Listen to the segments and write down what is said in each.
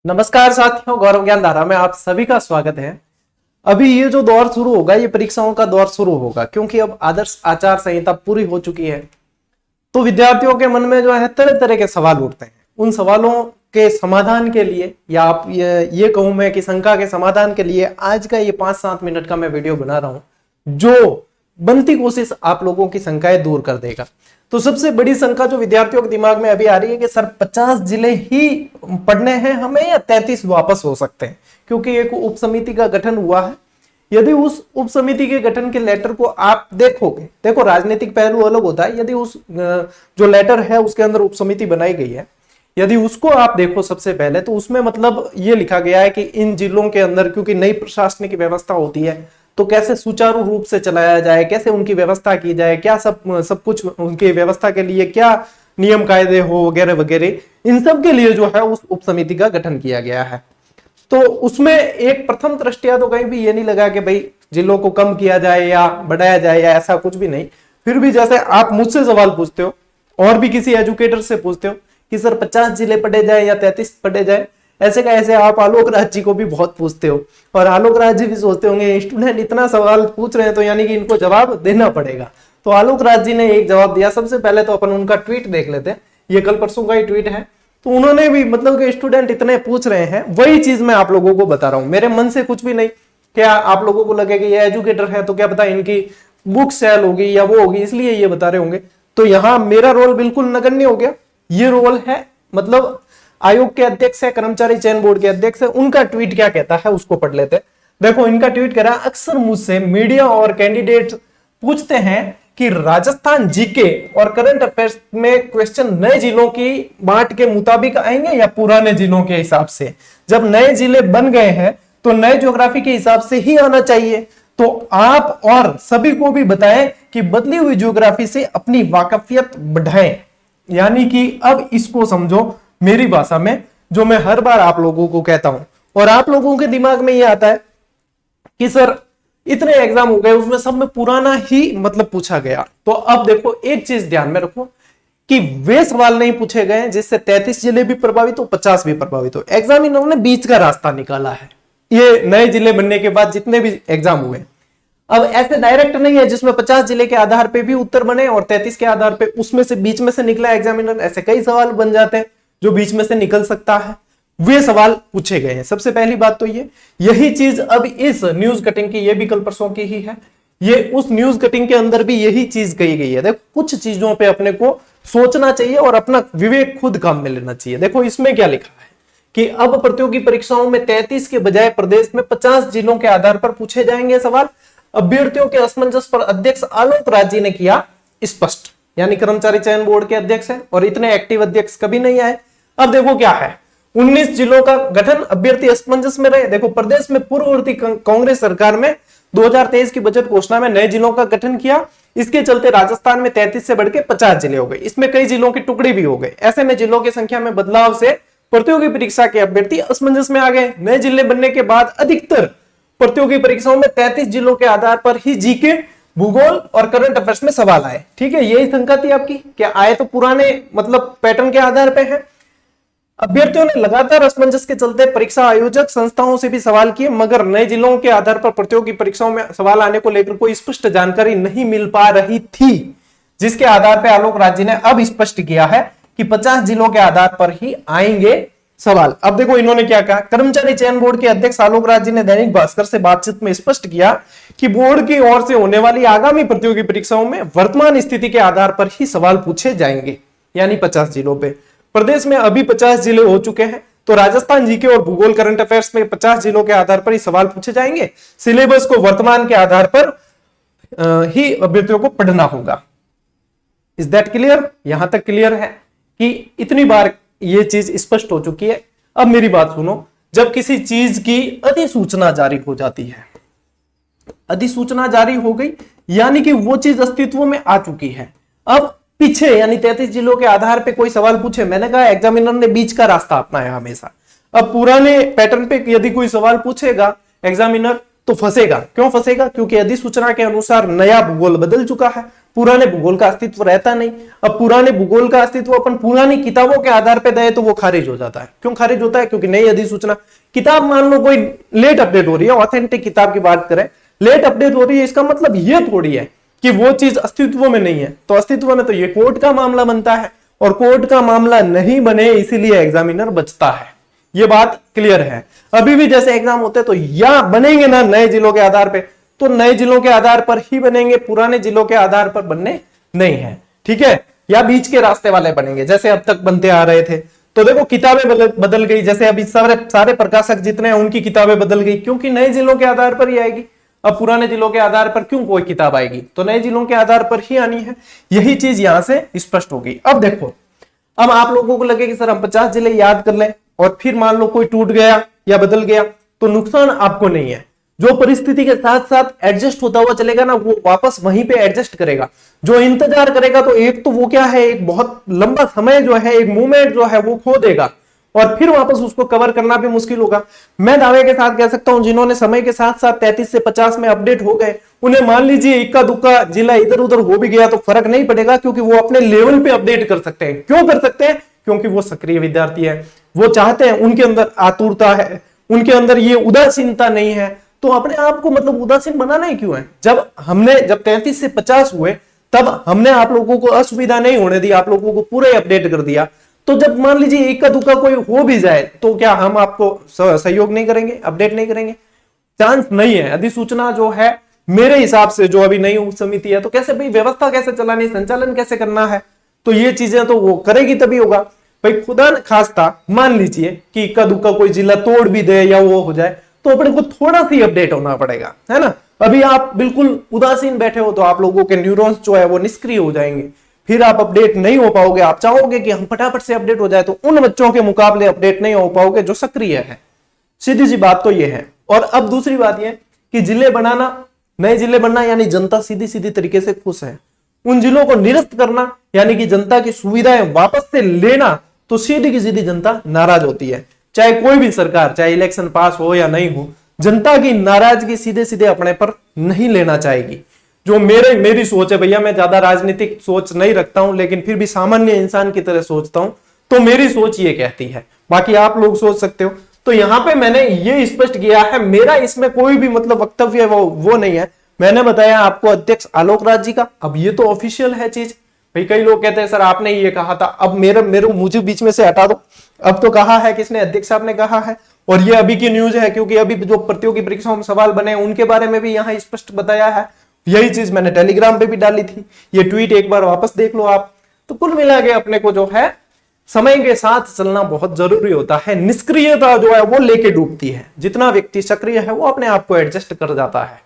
नमस्कार साथियों, गौरव ज्ञान धारा में आप सभी का स्वागत है। अभी ये जो दौर शुरू होगा, ये परीक्षाओं का दौर शुरू होगा, क्योंकि अब आदर्श आचार संहिता पूरी हो चुकी है। तो विद्यार्थियों के मन में जो है तरह तरह के सवाल उठते हैं। उन सवालों के समाधान के लिए, या आप ये कहूं मैं कि शंका के समाधान के लिए आज का ये 5-7 मिनट का मैं वीडियो बना रहा हूं, जो बनती कोशिश आप लोगों की शंकाएं दूर कर देगा। तो सबसे बड़ी शंका जो विद्यार्थियों के दिमाग में अभी आ रही है कि सर 50 जिले ही पढ़ने हैं हमें या 33 वापस हो सकते हैं, क्योंकि एक उप समिति का गठन हुआ है। यदि उस उप समिति के गठन के लेटर को आप देखोगे, देखो राजनीतिक पहलू अलग होता है। यदि उस जो लेटर है उसके अंदर उप समिति बनाई गई है, यदि उसको आप देखो सबसे पहले, तो उसमें मतलब ये लिखा गया है कि इन जिलों के अंदर क्योंकि नई प्रशासनिक व्यवस्था होती है, तो कैसे सुचारू रूप से चलाया जाए, कैसे उनकी व्यवस्था की जाए, क्या सब कुछ उनकी व्यवस्था के लिए क्या नियम कायदे हो वगैरह वगैरह, इन सब के लिए जो है उस उप समिति का गठन किया गया है। तो उसमें एक प्रथम दृष्टया तो कहीं भी ये नहीं लगा कि भाई जिलों को कम किया जाए या बढ़ाया जाए या ऐसा कुछ भी नहीं। फिर भी जैसे आप मुझसे सवाल पूछते हो और भी किसी एजुकेटर से पूछते हो कि सर 50 जिले पढ़े जाए या 33 पढ़े जाए, ऐसे का ऐसे आप आलोक राज जी को भी बहुत पूछते हो, और आलोक राज जी भी सोचते होंगे स्टूडेंट इतना सवाल पूछ रहे हैं तो यानी कि इनको जवाब देना पड़ेगा। तो आलोक राज जी ने एक जवाब दिया। सबसे पहले तो अपन उनका ट्वीट देख लेते हैं, ये कल परसों का ही ट्वीट है। तो उन्होंने भी मतलब कि स्टूडेंट इतने पूछ रहे हैं, वही चीज मैं आप लोगों को बता रहा हूं, मेरे मन से कुछ भी नहीं। क्या आप लोगों को लगे कि ये एजुकेटर है तो क्या पता इनकी बुक सेल होगी या वो होगी, इसलिए ये बता रहे होंगे। तो यहां मेरा रोल बिल्कुल नगण्य हो गया। ये रोल है मतलब आयोग के अध्यक्ष है, कर्मचारी चयन बोर्ड के अध्यक्ष है, उनका ट्वीट क्या कहता है उसको पढ़ लेते हैं। देखो इनका ट्वीट कह रहा है, अक्सर मुझसे मीडिया और कैंडिडेट पूछते हैं कि राजस्थान जीके और करंट अफेयर्स में क्वेश्चन नए जिलों की बांट के मुताबिक आएंगे या पुराने जिलों के हिसाब से। जब नए जिले बन गए हैं तो नए ज्योग्राफी के हिसाब से ही आना चाहिए। तो आप और सभी को भी बताएं कि बदली हुई ज्योग्राफी से अपनी वाकफियत बढ़ाएं। यानी कि अब इसको समझो मेरी भाषा में, जो मैं हर बार आप लोगों को कहता हूं। और आप लोगों के दिमाग में यह आता है कि सर इतने एग्जाम हो गए, उसमें सब में पुराना ही मतलब पूछा गया। तो अब देखो एक चीज ध्यान में रखो कि वे सवाल नहीं पूछे गए जिससे 33 जिले भी प्रभावित हो, 50 भी प्रभावित हो। एग्जामिनर ने बीच का रास्ता निकाला है। ये नए जिले बनने के बाद जितने भी एग्जाम हुए, अब ऐसे डायरेक्ट नहीं है जिसमें 50 जिले के आधार पे भी उत्तर बने और 33 के आधार पे उसमें से बीच में से निकला एग्जामिनर। ऐसे कई सवाल बन जाते हैं जो बीच में से निकल सकता है, वे सवाल पूछे गए हैं। सबसे पहली बात तो यही चीज अब इस न्यूज कटिंग की, ये भी कल परसों की ही है, ये उस न्यूज कटिंग के अंदर भी यही चीज कही गई है। देखो कुछ चीजों पे अपने को सोचना चाहिए और अपना विवेक खुद काम में लेना चाहिए। देखो इसमें क्या लिखा है कि अब प्रतियोगी परीक्षाओं में 33 के बजाय प्रदेश में 50 जिलों के आधार पर पूछे जाएंगे सवाल। अभ्यर्थियों के असमंजस पर अध्यक्ष आलोक राज जी ने किया स्पष्ट, यानी कर्मचारी चयन बोर्ड के अध्यक्ष है, और इतने एक्टिव अध्यक्ष कभी नहीं आए। अब देखो क्या है, 19 जिलों का गठन, अभ्यर्थी असमंजस में रहे। देखो प्रदेश में पूर्ववर्ती कांग्रेस सरकार में 2023 की बजट घोषणा में नए जिलों का गठन किया। इसके चलते राजस्थान में 33 से बढ़ के 50 जिले हो गए। इसमें कई जिलों के टुकड़े भी हो गए। ऐसे में जिलों की संख्या में बदलाव से प्रतियोगी परीक्षा के अभ्यर्थी असमंजस में आ गए। नए जिले बनने के बाद अधिकतर प्रतियोगी परीक्षाओं में 33 जिलों के आधार पर ही जीके, भूगोल और करंट अफेयर्स में सवाल आए। ठीक है, यही शंका थी आपकी, क्या आए तो पुराने मतलब पैटर्न के आधार पे है। अभ्यर्थियों ने लगातार असमंजस के चलते परीक्षा आयोजक संस्थाओं से भी सवाल किए, मगर नए जिलों के आधार पर प्रतियोगी परीक्षाओं में सवाल आने को लेकर कोई स्पष्ट जानकारी नहीं मिल पा रही थी, जिसके आधार पर आलोक राज जी ने अब स्पष्ट किया है कि 50 जिलों के आधार पर ही आएंगे सवाल। अब देखो इन्होंने क्या कहा, कर्मचारी चयन बोर्ड के अध्यक्ष आलोक राज जी ने दैनिक भास्कर से बातचीत में स्पष्ट किया कि बोर्ड की ओर से होने वाली आगामी प्रतियोगी परीक्षाओं में वर्तमान स्थिति के आधार पर ही सवाल पूछे जाएंगे, यानी 50 जिलों पे। प्रदेश में अभी 50 जिले हो चुके हैं, तो राजस्थान जीके और भूगोल करंट अफेयर्स में 50 जिलों के आधार पर ही सवाल पूछे जाएंगे। सिलेबस को वर्तमान के आधार पर ही अभ्यर्थियों को पढ़ना होगा। Is that clear? यहां तक क्लियर है कि इतनी बार ये चीज स्पष्ट हो चुकी है। अब मेरी बात सुनो, जब किसी चीज की अधिसूचना जारी हो जाती है, अधिसूचना जारी हो गई यानी कि वो चीज अस्तित्व में आ चुकी है। अब पीछे यानी 33 जिलों के आधार पे कोई सवाल पूछे, मैंने कहा एग्जामिनर ने बीच का रास्ता अपनाया हमेशा। अब पुराने पैटर्न पे यदि कोई सवाल पूछेगा एग्जामिनर तो फंसेगा। क्यों फंसेगा? क्योंकि अधिसूचना के अनुसार नया भूगोल बदल चुका है, पुराने भूगोल का अस्तित्व रहता नहीं। अब पुराने भूगोल का अस्तित्व अपन पुरानी किताबों के आधार पर दे तो वो खारिज हो जाता है। क्यों खारिज होता है? क्योंकि नई अधिसूचना, किताब मान लो कोई लेट अपडेट हो रही है, ऑथेंटिक किताब की बात करें, लेट अपडेट हो रही है, इसका मतलब ये थोड़ी है कि वो चीज अस्तित्व में नहीं है। तो अस्तित्व में तो ये कोर्ट का मामला बनता है, और कोर्ट का मामला नहीं बने इसीलिए एग्जामिनर बचता है। ये बात क्लियर है। अभी भी जैसे एग्जाम होते हैं तो या बनेंगे ना नए जिलों के आधार पे, तो नए जिलों के आधार पर ही बनेंगे, पुराने जिलों के आधार पर बनने नहीं है। ठीक है, या बीच के रास्ते वाले बनेंगे जैसे अब तक बनते आ रहे थे। तो देखो किताबें बदल गई, जैसे अभी सारे प्रकाशक जितने हैं उनकी किताबें बदल गई, क्योंकि नए जिलों के आधार पर ही आएगी। अब पुराने जिलों के आधार पर क्यों कोई किताब आएगी? तो नए जिलों के आधार पर ही आनी है। यही चीज यहां से स्पष्ट होगी। अब देखो, अब आप लोगों को लगे कि सर हम 50 जिले याद कर लें और फिर मान लो कोई टूट गया या बदल गया, तो नुकसान आपको नहीं है। जो परिस्थिति के साथ साथ एडजस्ट होता हुआ चलेगा ना, वो वापस वहीं पे एडजस्ट करेगा। जो इंतजार करेगा तो एक तो वो क्या है, एक बहुत लंबा समय जो है, एक मूवमेंट जो है वो खो देगा, और फिर वापस उसको कवर करना भी मुश्किल होगा। मैं दावे के साथ कह सकता हूं जिन्होंने समय के साथ साथ 33 से 50 में अपडेट हो गए, उन्हें मान लीजिए इक्का दुक्का जिला इधर उधर हो भी गया तो फर्क नहीं पड़ेगा, क्योंकि वो अपने लेवल पे अपडेट कर सकते हैं। क्यों कर सकते हैं? क्योंकि वो सक्रिय विद्यार्थी है, वो चाहते हैं, उनके अंदर आतुरता है, उनके अंदर ये उदासीनता नहीं है। तो अपने आप को मतलब उदासीन बनाना ही क्यों है? जब 33 से 50 हुए तब हमने आप लोगों को असुविधा नहीं होने दी, आप लोगों को पूरे अपडेट कर दिया। तो जब मान लीजिए इक्का दुक्का कोई हो भी जाए तो क्या हम आपको सहयोग नहीं करेंगे, अपडेट नहीं करेंगे? चांस नहीं है। अधिसूचना जो है मेरे हिसाब से जो अभी नई उप समिति है, तो कैसे भाई व्यवस्था कैसे चलानी, संचालन कैसे करना है, तो ये चीजें तो वो करेगी तभी होगा। भाई खुदा न खास्ता मान लीजिए कि इक्का दुक्का कोई जिला तोड़ भी दे या वो हो जाए, तो अपने को थोड़ा सी अपडेट होना पड़ेगा, है ना। अभी आप बिल्कुल उदासीन बैठे हो तो आप लोगों के न्यूरॉन्स जो है वो निष्क्रिय हो जाएंगे, फिर आप अपडेट नहीं हो पाओगे। आप चाहोगे कि हम फटाफट से अपडेट हो जाए, तो उन बच्चों के मुकाबले अपडेट नहीं हो पाओगे जो सक्रिय है। सीधी सी बात तो ये है। और अब दूसरी बात यह कि जिले बनाना, नए जिले बनना यानी जनता सीधी सीधी तरीके से खुश है। उन जिलों को निरस्त करना यानी कि जनता की सुविधाएं वापस से लेना, तो सीधी की सीधी जनता नाराज होती है। चाहे कोई भी सरकार, चाहे इलेक्शन पास हो या नहीं हो, जनता की नाराजगी सीधे सीधे अपने पर नहीं लेना चाहेगी। जो मेरी सोच है भैया, मैं ज्यादा राजनीतिक सोच नहीं रखता हूं, लेकिन फिर भी सामान्य इंसान की तरह सोचता हूं, तो मेरी सोच ये कहती है। बाकी आप लोग सोच सकते हो। तो यहां पे मैंने ये स्पष्ट किया है, मेरा इसमें कोई भी मतलब वक्तव्य वो नहीं है। मैंने बताया आपको अध्यक्ष आलोक राज जी का, अब ये तो ऑफिशियल है चीज। भाई कई लोग कहते हैं सर आपने ये कहा था, अब मुझे बीच में से हटा दो। अब तो कहा है किसने? अध्यक्ष साहब ने कहा है, और ये अभी की न्यूज है, क्योंकि अभी जो प्रतियोगी परीक्षाओं में सवाल बने उनके बारे में भी यहाँ स्पष्ट बताया है। यही चीज मैंने टेलीग्राम पे भी डाली थी, ये ट्वीट एक बार वापस देख लो आप। तो कुल मिला के अपने को जो है समय के साथ चलना बहुत जरूरी होता है। निष्क्रियता जो है वो लेके डूबती है, जितना व्यक्ति सक्रिय है वो अपने आप को एडजस्ट कर जाता है।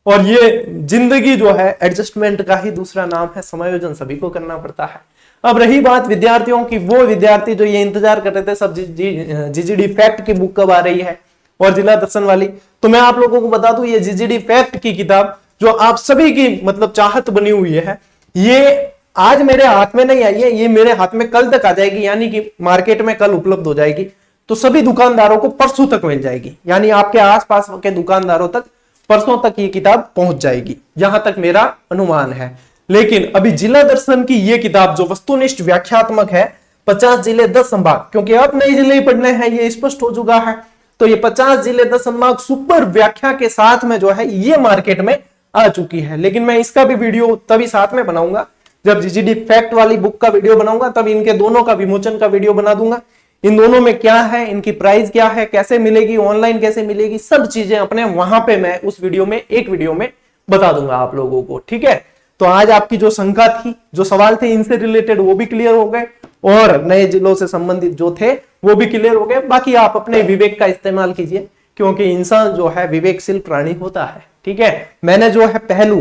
और ये जिंदगी जो है एडजस्टमेंट का ही दूसरा नाम है, समायोजन सभी को करना पड़ता है। अब रही बात विद्यार्थियों की, वो विद्यार्थी जो ये इंतजार कर रहे थे सब जीजीडी फैक्ट की बुक कब आ रही है और जिला दर्शन वाली, तो मैं आप लोगों को बता दूं ये जीजीडी फैक्ट की किताब जो आप सभी की मतलब चाहत बनी हुई है, ये आज मेरे हाथ में नहीं आई है, ये मेरे हाथ में कल तक आ जाएगी, यानी कि मार्केट में कल उपलब्ध हो जाएगी। तो सभी दुकानदारों को परसों तक मिल जाएगी, यानी आपके आसपास के दुकानदारों तक परसों तक ये किताब पहुंच जाएगी, यहां तक मेरा अनुमान है। लेकिन अभी जिला दर्शन की ये किताब जो वस्तुनिष्ठ व्याख्यात्मक है, 50 जिले 10 संभाग, क्योंकि अब नए जिले ही पढ़ने हैं ये स्पष्ट हो चुका है, तो ये 50 जिले 10 संभाग सुपर व्याख्या के साथ में जो है ये मार्केट में आ चुकी है। लेकिन मैं इसका भी वीडियो तभी साथ में बनाऊंगा जब जीजीडी फैक्ट वाली बुक का वीडियो बनाऊंगा, तब इनके दोनों का विमोचन का वीडियो बना दूंगा। इन दोनों में क्या है, इनकी प्राइस क्या है, कैसे मिलेगी, ऑनलाइन कैसे मिलेगी, सब चीजें अपने वहां पे मैं उस वीडियो में एक वीडियो में बता दूंगा आप लोगों को। ठीक है, तो आज आपकी जो शंका थी, जो सवाल थे इनसे रिलेटेड, वो भी क्लियर हो गए और नए जिलों से संबंधित जो थे वो भी क्लियर हो गए। बाकी आप अपने विवेक का इस्तेमाल कीजिए, क्योंकि इंसान जो है विवेकशील प्राणी होता है। ठीक है, मैंने जो है पहलू,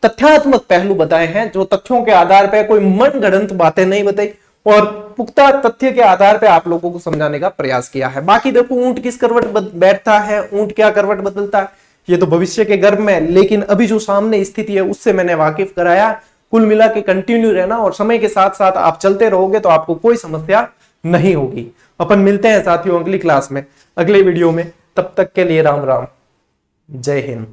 तथ्यात्मक पहलू बताए हैं, जो तथ्यों के आधार पर कोई मन गढ़ंत बातें नहीं बताई और पुख्ता तथ्य के आधार पे आप लोगों को समझाने का प्रयास किया है। बाकी देखो ऊंट किस करवट बैठता है, ऊंट क्या करवट बदलता है, ये तो भविष्य के गर्भ में, लेकिन अभी जो सामने स्थिति है उससे मैंने वाकिफ कराया। कुल मिला के कंटिन्यू रहना और समय के साथ साथ आप चलते रहोगे तो आपको कोई समस्या नहीं होगी। अपन मिलते हैं साथियों अगली क्लास में, अगले वीडियो में। तब तक के लिए राम राम, जय हिंद।